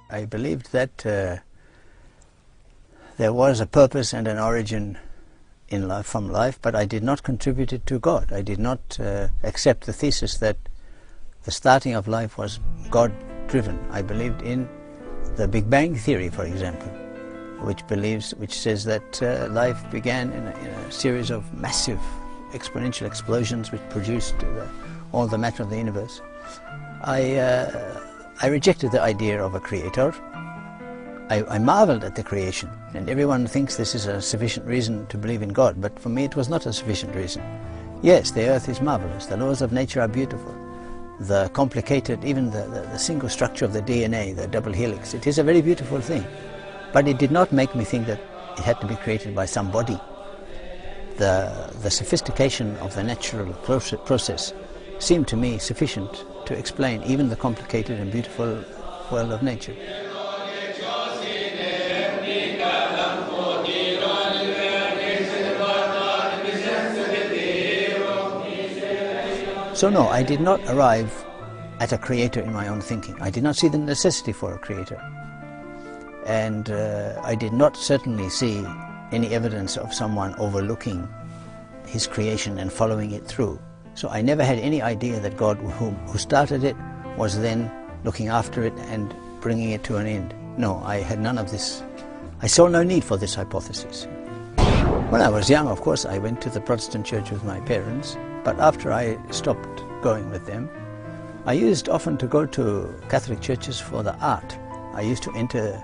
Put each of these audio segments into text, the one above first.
I believed that there was a purpose and an origin in life, from life, but I did not contribute it to God. I did not accept the thesis that the starting of life was God-driven. I believed in the Bigbang Theory, for example, which says that life began in a series of massive exponential explosions which produced all the matter of the universe. I rejected the idea of a creator. I marveled at the creation, and everyone thinks this is a sufficient reason to believe in God, but for me it was not a sufficient reason. Yes, the earth is marvelous, the laws of nature are beautiful, the complicated, even the single structure of the DNA, the double helix, it is a very beautiful thing, but it did not make me think that it had to be created by somebody. The sophistication of the natural process seemed to me sufficient to explain even the complicated and beautiful world of nature. So no, I did not arrive at a creator in my own thinking. I did not see the necessity for a creator. And I did not certainly see any evidence of someone overlooking his creation and following it through. So I never had any idea that God who started it was then looking after it and bringing it to an end. No, I had none of this. I saw no need for this hypothesis. When I was young, of course, I went to the Protestant church with my parents, but after I stopped going with them, I used often to go to Catholic churches for the art. I used to enter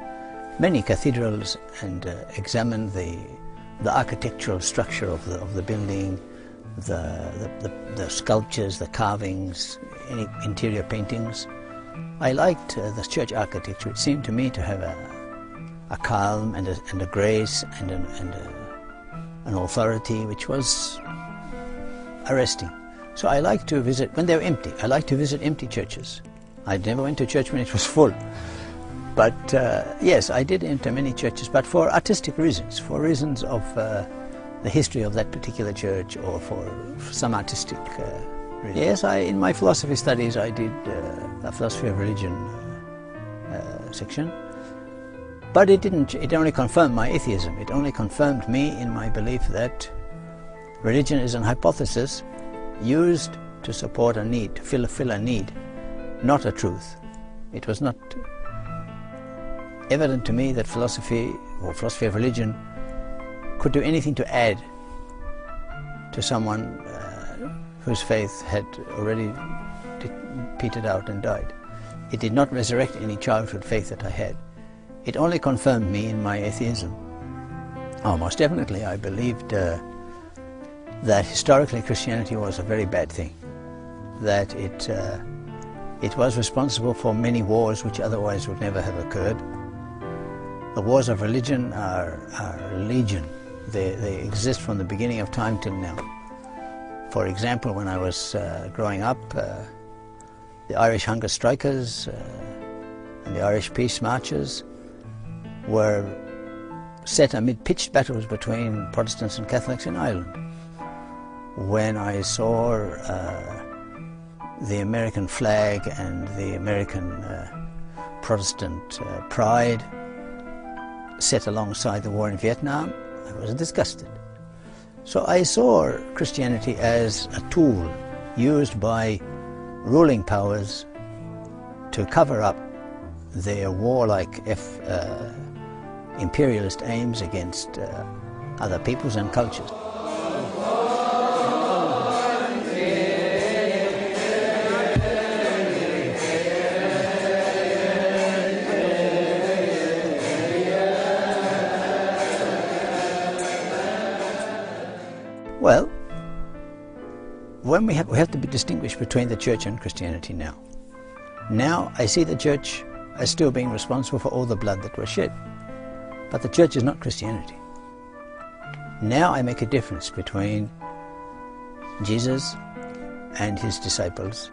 many cathedrals and examine the architectural structure of the building, the sculptures, the carvings, any interior paintings. I liked the church architecture. It seemed to me to have a calm and a grace and an authority which was arresting. So I liked to visit, when they were empty, I liked to visit empty churches. I never went to church when it was full. But yes, I did enter many churches, but for artistic reasons, for reasons of the history of that particular church, or for some artistic reason. Yes, in my philosophy studies I did a philosophy of religion section, but it only confirmed my atheism. It only confirmed me in my belief that religion is an hypothesis used to support a need, to fill a need, not a truth. It was not evident to me that philosophy or philosophy of religion could do anything to add to someone whose faith had already petered out and died. It did not resurrect any childhood faith that I had. It only confirmed me in my atheism. Oh, most definitely I believed that historically Christianity was a very bad thing, that it was responsible for many wars which otherwise would never have occurred. The wars of religion are legion. They exist from the beginning of time till now. For example, when I was growing up, the Irish hunger strikers and the Irish peace marches were set amid pitched battles between Protestants and Catholics in Ireland. When I saw the American flag and the American Protestant pride set alongside the war in Vietnam, I was disgusted. So I saw Christianity as a tool used by ruling powers to cover up their warlike imperialist aims against other peoples and cultures. Well, when we have to distinguish between the church and Christianity now. Now I see the church as still being responsible for all the blood that was shed. But the church is not Christianity. Now I make a difference between Jesus and his disciples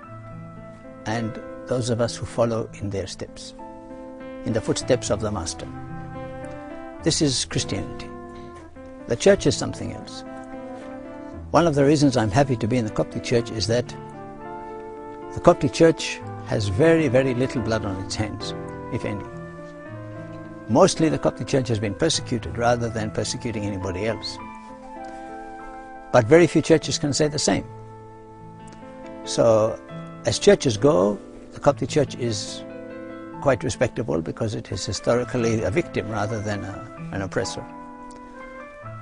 and those of us who follow in their steps, in the footsteps of the Master. This is Christianity. The church is something else. One of the reasons I'm happy to be in the Coptic Church is that the Coptic Church has very, very little blood on its hands, if any. Mostly the Coptic Church has been persecuted rather than persecuting anybody else. But very few churches can say the same. So as churches go, the Coptic Church is quite respectable because it is historically a victim rather than an oppressor.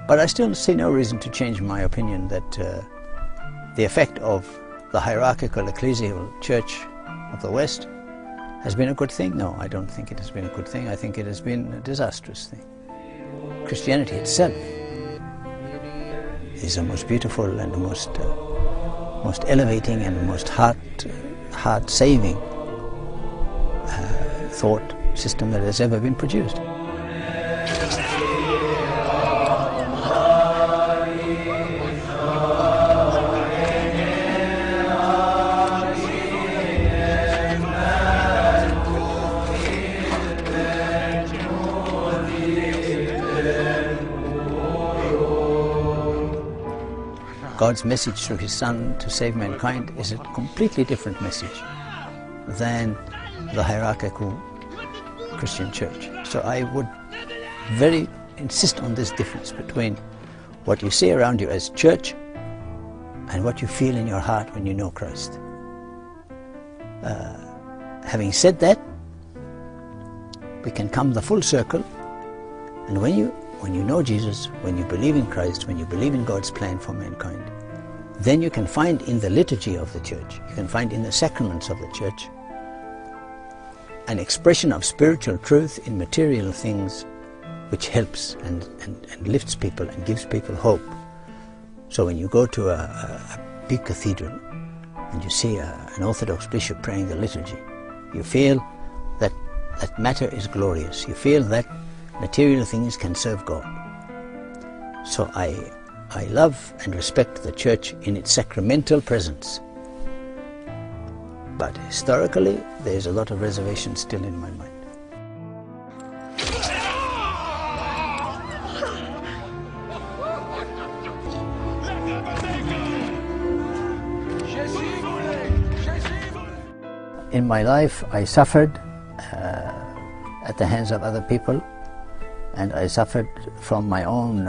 But I still see no reason to change my opinion that the effect of the hierarchical ecclesial church of the West has been a good thing. No, I don't think it has been a good thing. I think it has been a disastrous thing. Christianity itself is the most beautiful and the most elevating and the most heart-saving thought system that has ever been produced. God's message through His Son to save mankind is a completely different message than the hierarchical Christian church. So I would very insist on this difference between what you see around you as church and what you feel in your heart when you know Christ. Having said that, we can come the full circle, and when you know Jesus, when you believe in Christ, when you believe in God's plan for mankind, then you can find in the liturgy of the church, you can find in the sacraments of the church, an expression of spiritual truth in material things which helps and lifts people and gives people hope. So when you go to a big cathedral and you see an Orthodox bishop praying the liturgy, you feel that matter is glorious. You feel that material things can serve God. So I love and respect the church in its sacramental presence. But historically, there's a lot of reservation still in my mind. In my life, I suffered at the hands of other people, and I suffered from my own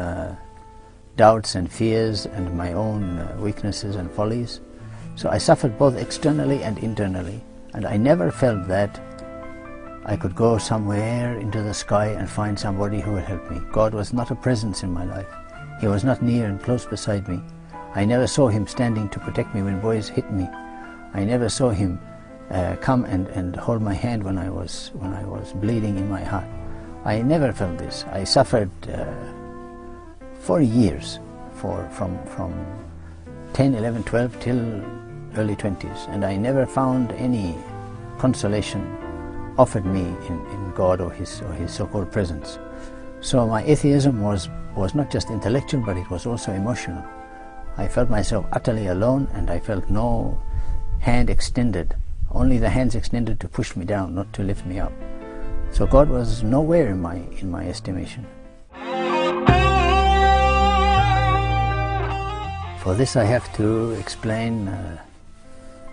doubts and fears and my own weaknesses and follies. So I suffered both externally and internally, and I never felt that I could go somewhere into the sky and find somebody who would help me. God was not a presence in my life. He was not near and close beside me. I never saw Him standing to protect me when boys hit me. I never saw Him come and hold my hand when I was bleeding in my heart. I never felt this. I suffered for years, from 10, 11, 12 till early 20s, and I never found any consolation offered me in God or His so-called presence. So my atheism was not just intellectual, but it was also emotional. I felt myself utterly alone, and I felt no hand extended, only the hands extended to push me down, not to lift me up. So God was nowhere in my estimation. For this I have to explain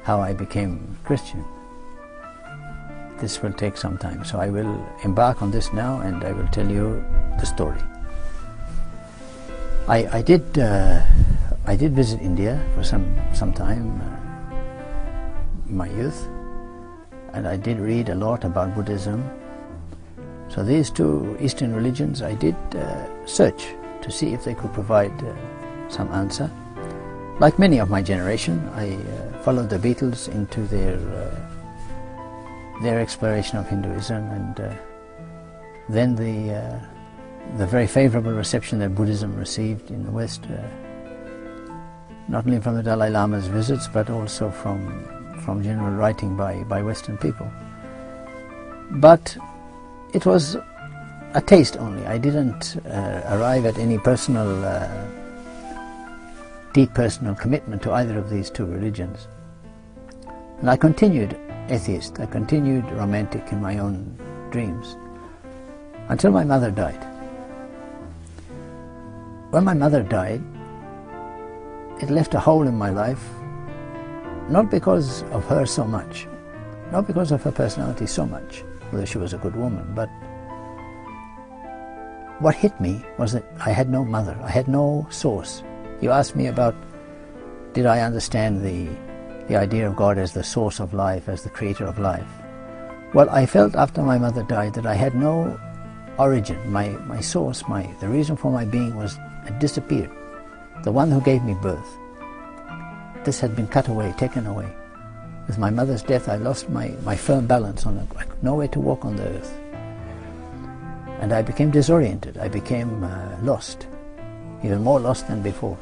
how I became Christian. This will take some time, so I will embark on this now and I will tell you the story. I did visit India for some time in my youth, and I did read a lot about Buddhism. So these two Eastern religions I did search to see if they could provide some answer. Like many of my generation, I followed the Beatles into their exploration of Hinduism, and then the very favorable reception that Buddhism received in the West, not only from the Dalai Lama's visits, but also from general writing by Western people. But it was a taste only. I didn't arrive at any deep personal commitment to either of these two religions. And I continued atheist, I continued romantic in my own dreams, until my mother died. When my mother died, it left a hole in my life, not because of her so much, not because of her personality so much, although she was a good woman, but what hit me was that I had no mother, I had no source. You asked me about, did I understand the idea of God as the source of life, as the creator of life? Well, I felt after my mother died that I had no origin. My source, the reason for my being had disappeared. The one who gave me birth. This had been cut away, taken away. With my mother's death, I lost my firm balance on nowhere to walk on the earth. And I became disoriented. I became lost, even more lost than before.